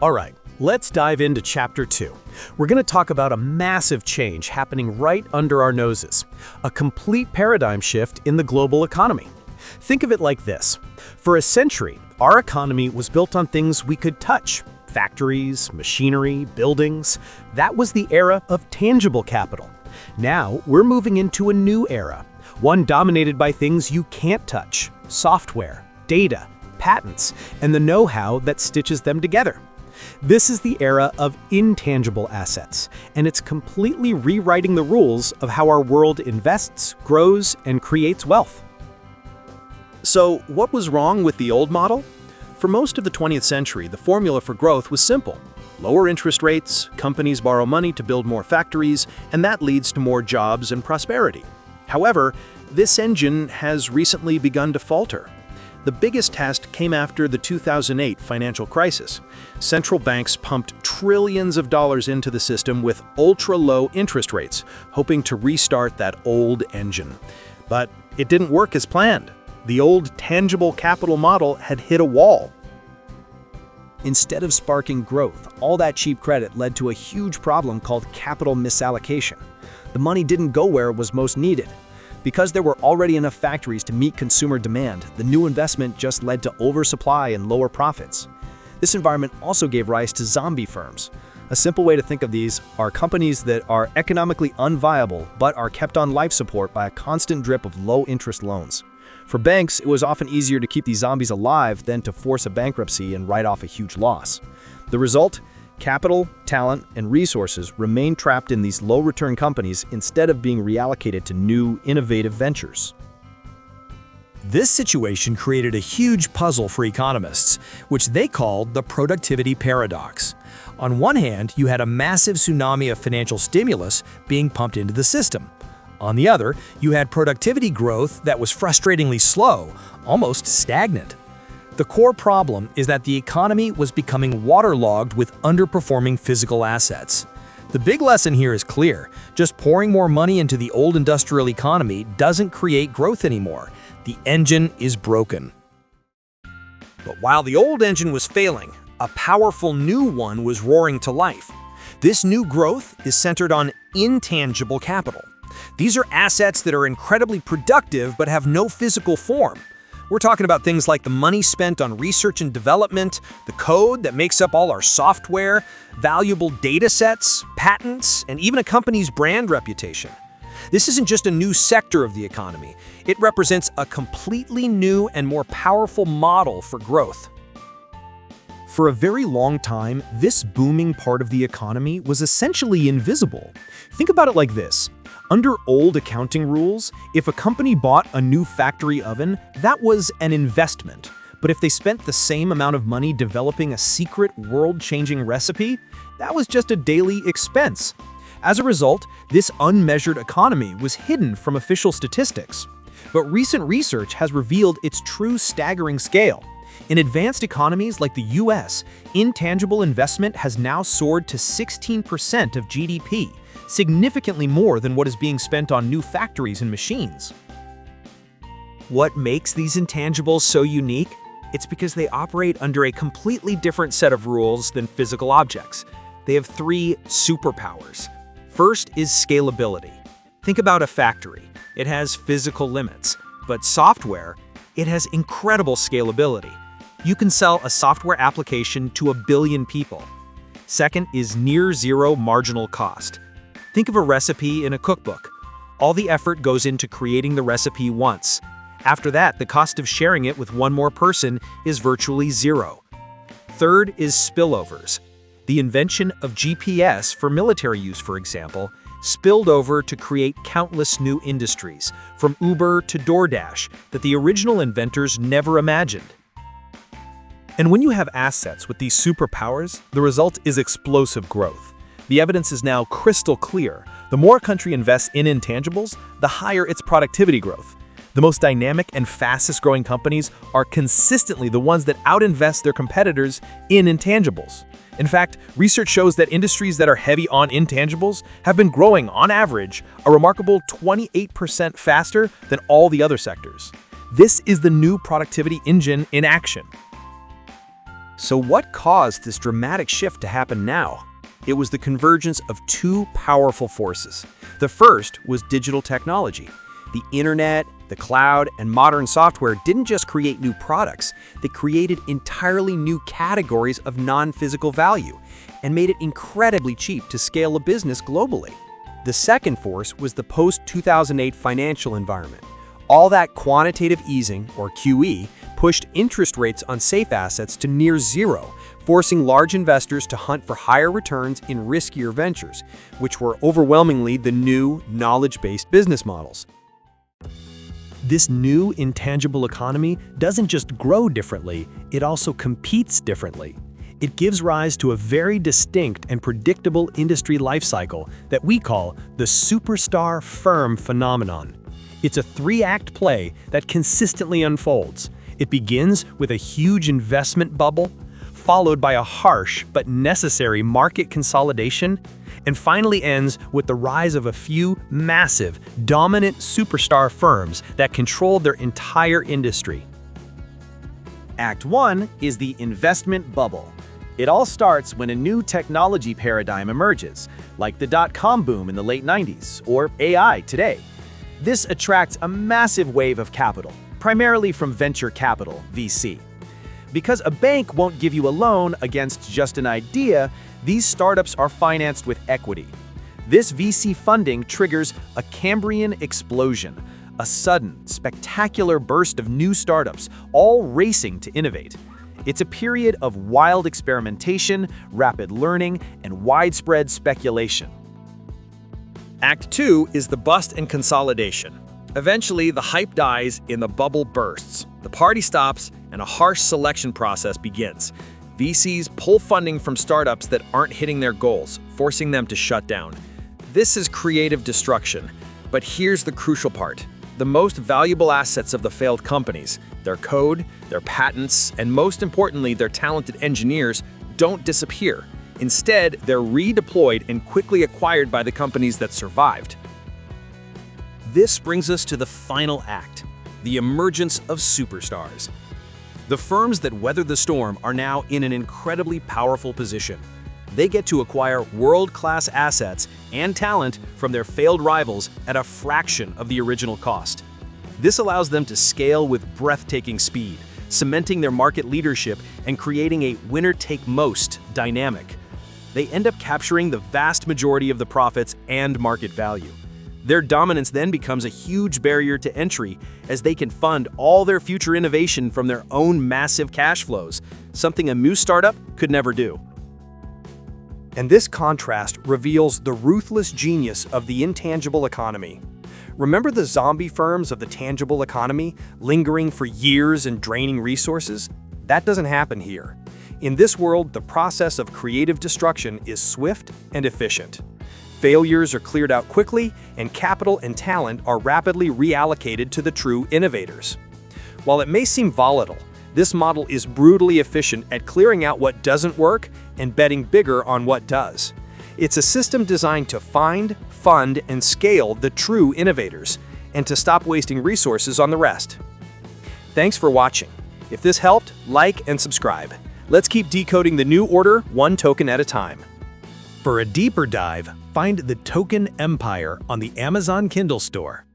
All right, let's dive into Chapter 2. We're going to talk about a massive change happening right under our noses, a complete paradigm shift in the global economy. Think of it like this. For a century, our economy was built on things we could touch. Factories, machinery, buildings. That was the era of tangible capital. Now, we're moving into a new era, one dominated by things you can't touch: software, data, patents, and the know-how that stitches them together. This is the era of intangible assets, and it's completely rewriting the rules of how our world invests, grows, and creates wealth. So, what was wrong with the old model? For most of the 20th century, the formula for growth was simple. Lower interest rates, companies borrow money to build more factories, and that leads to more jobs and prosperity. However, this engine has recently begun to falter. The biggest test came after the 2008 financial crisis. Central banks pumped trillions of dollars into the system with ultra-low interest rates, hoping to restart that old engine. But it didn't work as planned. The old tangible capital model had hit a wall. Instead of sparking growth, all that cheap credit led to a huge problem called capital misallocation. The money didn't go where it was most needed. Because there were already enough factories to meet consumer demand, the new investment just led to oversupply and lower profits. This environment also gave rise to zombie firms. A simple way to think of these are companies that are economically unviable but are kept on life support by a constant drip of low-interest loans. For banks, it was often easier to keep these zombies alive than to force a bankruptcy and write off a huge loss. The result? Capital, talent, and resources remain trapped in these low-return companies instead of being reallocated to new, innovative ventures. This situation created a huge puzzle for economists, which they called the productivity paradox. On one hand, you had a massive tsunami of financial stimulus being pumped into the system. On the other, you had productivity growth that was frustratingly slow, almost stagnant. The core problem is that the economy was becoming waterlogged with underperforming physical assets. The big lesson here is clear. Just pouring more money into the old industrial economy doesn't create growth anymore. The engine is broken. But while the old engine was failing, a powerful new one was roaring to life. This new growth is centered on intangible capital. These are assets that are incredibly productive but have no physical form. We're talking about things like the money spent on research and development, the code that makes up all our software, valuable data sets, patents, and even a company's brand reputation. This isn't just a new sector of the economy. It represents a completely new and more powerful model for growth. For a very long time, this booming part of the economy was essentially invisible. Think about it like this. Under old accounting rules, if a company bought a new factory oven, that was an investment. But if they spent the same amount of money developing a secret world-changing recipe, that was just a daily expense. As a result, this unmeasured economy was hidden from official statistics. But recent research has revealed its true staggering scale. In advanced economies like the US, intangible investment has now soared to 16% of GDP, significantly more than what is being spent on new factories and machines. What makes these intangibles so unique? It's because they operate under a completely different set of rules than physical objects. They have three superpowers. First is scalability. Think about a factory. It has physical limits, but software, it has incredible scalability. You can sell a software application to 1 billion people. Second is near zero marginal cost. Think of a recipe in a cookbook. All the effort goes into creating the recipe once. After that, the cost of sharing it with one more person is virtually zero. Third is spillovers. The invention of GPS for military use, for example, spilled over to create countless new industries, from Uber to DoorDash, that the original inventors never imagined. And when you have assets with these superpowers, the result is explosive growth. The evidence is now crystal clear. The more a country invests in intangibles, the higher its productivity growth. The most dynamic and fastest growing companies are consistently the ones that outinvest their competitors in intangibles. In fact, research shows that industries that are heavy on intangibles have been growing, on average, a remarkable 28% faster than all the other sectors. This is the new productivity engine in action. So what caused this dramatic shift to happen now? It was the convergence of two powerful forces. The first was digital technology. The internet, the cloud, and modern software didn't just create new products, they created entirely new categories of non-physical value and made it incredibly cheap to scale a business globally. The second force was the post-2008 financial environment. All that quantitative easing, or QE, pushed interest rates on safe assets to near zero, forcing large investors to hunt for higher returns in riskier ventures, which were overwhelmingly the new, knowledge-based business models. This new intangible economy doesn't just grow differently, it also competes differently. It gives rise to a very distinct and predictable industry life cycle that we call the superstar firm phenomenon. It's a three-act play that consistently unfolds. It begins with a huge investment bubble, followed by a harsh but necessary market consolidation, and finally ends with the rise of a few massive, dominant superstar firms that control their entire industry. Act 1 is the investment bubble. It all starts when a new technology paradigm emerges, like the dot-com boom in the late 90s, or AI today. This attracts a massive wave of capital, primarily from venture capital, VC. Because a bank won't give you a loan against just an idea, these startups are financed with equity. This VC funding triggers a Cambrian explosion, a sudden, spectacular burst of new startups, all racing to innovate. It's a period of wild experimentation, rapid learning, and widespread speculation. Act 2 is the bust and consolidation. Eventually, the hype dies and the bubble bursts. The party stops and a harsh selection process begins. VCs pull funding from startups that aren't hitting their goals, forcing them to shut down. This is creative destruction. But here's the crucial part. The most valuable assets of the failed companies, their code, their patents, and most importantly, their talented engineers, don't disappear. Instead, they're redeployed and quickly acquired by the companies that survived. This brings us to the final act, the emergence of superstars. The firms that weather the storm are now in an incredibly powerful position. They get to acquire world-class assets and talent from their failed rivals at a fraction of the original cost. This allows them to scale with breathtaking speed, cementing their market leadership and creating a winner-take-most dynamic. They end up capturing the vast majority of the profits and market value. Their dominance then becomes a huge barrier to entry as they can fund all their future innovation from their own massive cash flows, something a new startup could never do. And this contrast reveals the ruthless genius of the intangible economy. Remember the zombie firms of the tangible economy, lingering for years and draining resources? That doesn't happen here. In this world, the process of creative destruction is swift and efficient. Failures are cleared out quickly, and capital and talent are rapidly reallocated to the true innovators. While it may seem volatile, this model is brutally efficient at clearing out what doesn't work and betting bigger on what does. It's a system designed to find, fund, and scale the true innovators, and to stop wasting resources on the rest. Thanks for watching. If this helped, like and subscribe. Let's keep decoding the new order one token at a time. For a deeper dive, find The Token Empire on the Amazon Kindle store.